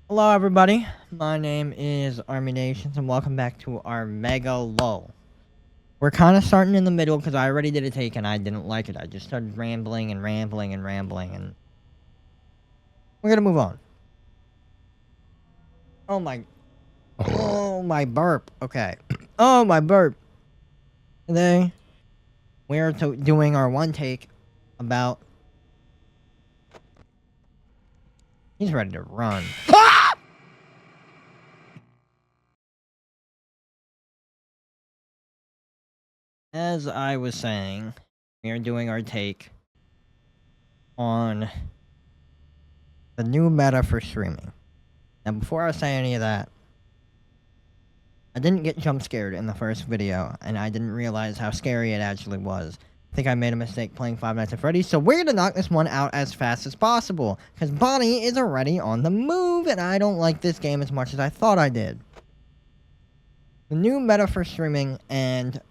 Hello everybody, my name is Army Nations and welcome back to our Mega Lull. We're kind of starting in the middle because I already did a take and I didn't like it. I just started rambling and we're gonna move on. Oh my burp. Okay. Oh my burp. Today, we're doing our one take about... He's ready to run. As I was saying, we are doing our take on the new meta for streaming. And before I say any of that, I didn't get jump scared in the first video, and I didn't realize how scary it actually was. I think I made a mistake playing Five Nights at Freddy's, so we're gonna knock this one out as fast as possible, because Bonnie is already on the move, and I don't like this game as much as I thought I did. The new meta for streaming, and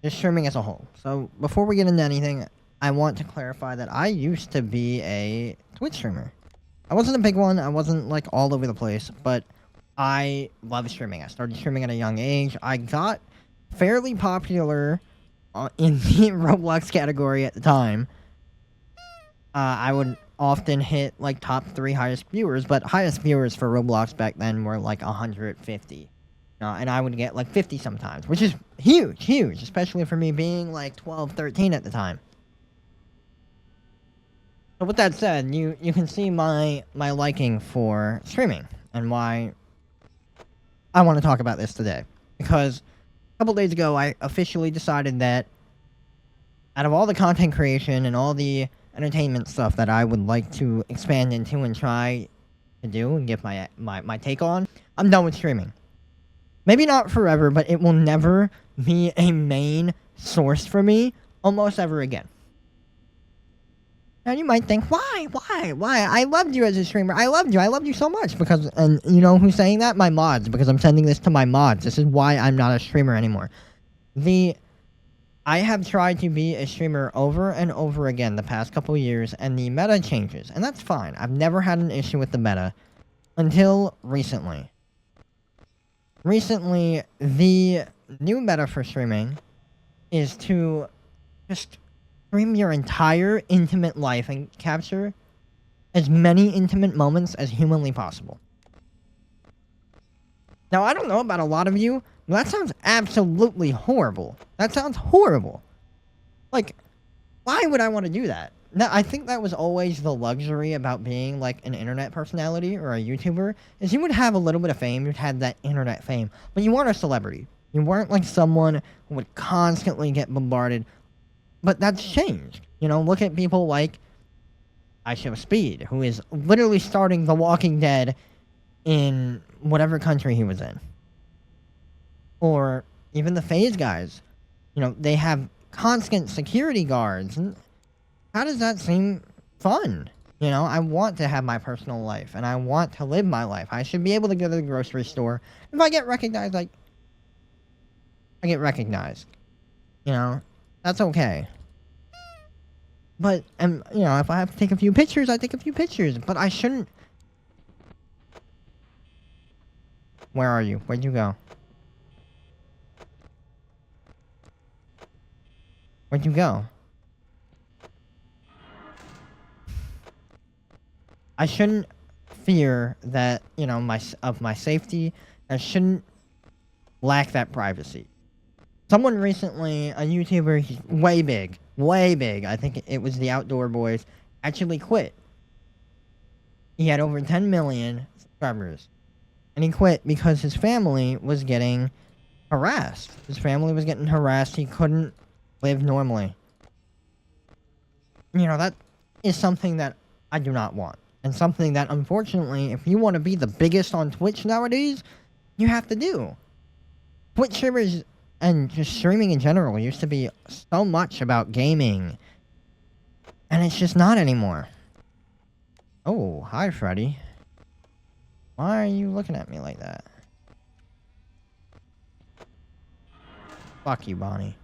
just streaming as a whole. So, before we get into anything, I want to clarify that I used to be a Twitch streamer. I wasn't a big one, I wasn't like all over the place, but I love streaming. I started streaming at a young age. I got fairly popular in the Roblox category at the time. I would often hit like top 3 highest viewers, but highest viewers for Roblox back then were like 150. And I would get like 50 sometimes, which is huge, especially for me being like 12, 13 at the time. So with that said, you can see my liking for streaming and why I want to talk about this today, because a couple days ago I officially decided that out of all the content creation and all the entertainment stuff that I would like to expand into and try to do and give my take on, I'm done with streaming. Maybe not forever, but it will never be a main source for me almost ever again. Now you might think, why? I loved you as a streamer. I loved you so much because, and you know who's saying that? My mods, because I'm sending this to my mods. This is why I'm not a streamer anymore. I have tried to be a streamer over and over again the past couple years, and the meta changes, and that's fine. I've never had an issue with the meta until recently. Recently, the new meta for streaming is to just stream your entire intimate life and capture as many intimate moments as humanly possible. Now, I don't know about a lot of you, but that sounds absolutely horrible. That sounds horrible. Like, why would I want to do that? Now, I think that was always the luxury about being, like, an internet personality or a YouTuber, is you would have a little bit of fame, you'd have that internet fame, but you weren't a celebrity. You weren't, like, someone who would constantly get bombarded. But that's changed. You know, look at people like IShowSpeed, who is literally starting The Walking Dead in whatever country he was in. Or even the FaZe guys. You know, they have constant security guards. And how does that seem fun? You know, I want to have my personal life, and I want to live my life. I should be able to go to the grocery store. If I get recognized, like, I get recognized. You know, that's okay. But, you know, if I have to take a few pictures, I take a few pictures. But I shouldn't... Where are you? Where'd you go? Where'd you go? I shouldn't fear that, you know, my safety. I shouldn't lack that privacy. Someone recently, a YouTuber, he's way big, I think it was the Outdoor Boys, actually quit. He had over 10 million subscribers. And he quit because his family was getting harassed. His family was getting harassed. He couldn't live normally. You know, that is something that I do not want. And something that, unfortunately, if you want to be the biggest on Twitch nowadays, you have to do. Twitch streamers and just streaming in general used to be so much about gaming. And it's just not anymore. Oh, hi, Freddy. Why are you looking at me like that? Fuck you, Bonnie.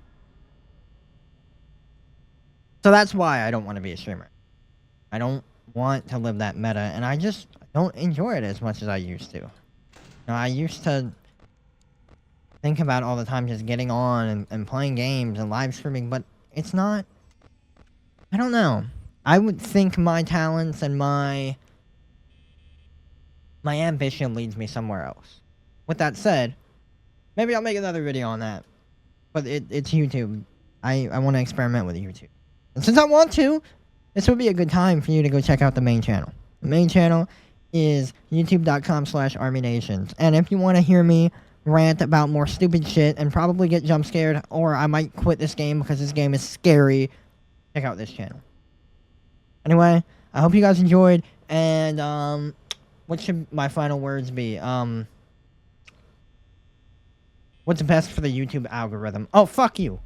So that's why I don't want to be a streamer. I don't want to live that meta, and I just don't enjoy it as much as I used to. I used to think about all the time just getting on and playing games and live streaming, but it's not. I don't know. I would think my talents and my ambition leads me somewhere else. With that said, maybe I'll make another video on that. But it's YouTube. I want to experiment with YouTube. And since I want to, this would be a good time for you to go check out the main channel. The main channel is youtube.com/ArmyNations. And if you want to hear me rant about more stupid shit and probably get jump scared, or I might quit this game because this game is scary, check out this channel. Anyway, I hope you guys enjoyed, and what should my final words be? What's best for the YouTube algorithm? Oh, fuck you.